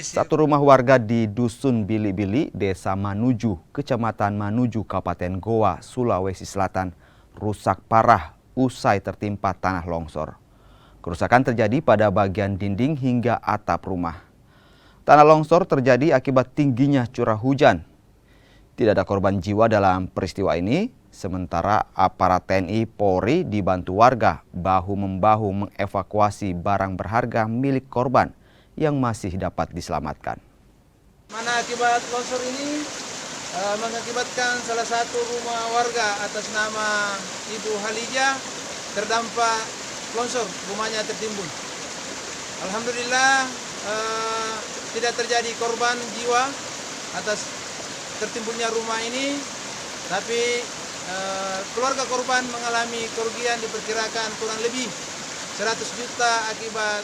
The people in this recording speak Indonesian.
Satu rumah warga di Dusun Bili-Bili, Desa Manuju, Kecamatan Manuju, Kabupaten Goa, Sulawesi Selatan, rusak parah usai tertimpa tanah longsor. Kerusakan terjadi pada bagian dinding hingga atap rumah. Tanah longsor terjadi akibat tingginya curah hujan. Tidak ada korban jiwa dalam peristiwa ini, sementara aparat TNI Polri dibantu warga bahu-membahu mengevakuasi barang berharga milik korban yang masih dapat diselamatkan. Mana akibat longsor ini mengakibatkan salah satu rumah warga atas nama Ibu Halija terdampak longsor, rumahnya tertimbun. Alhamdulillah tidak terjadi korban jiwa atas tertimbunnya rumah ini, tapi keluarga korban mengalami kerugian diperkirakan kurang lebih 100 juta akibat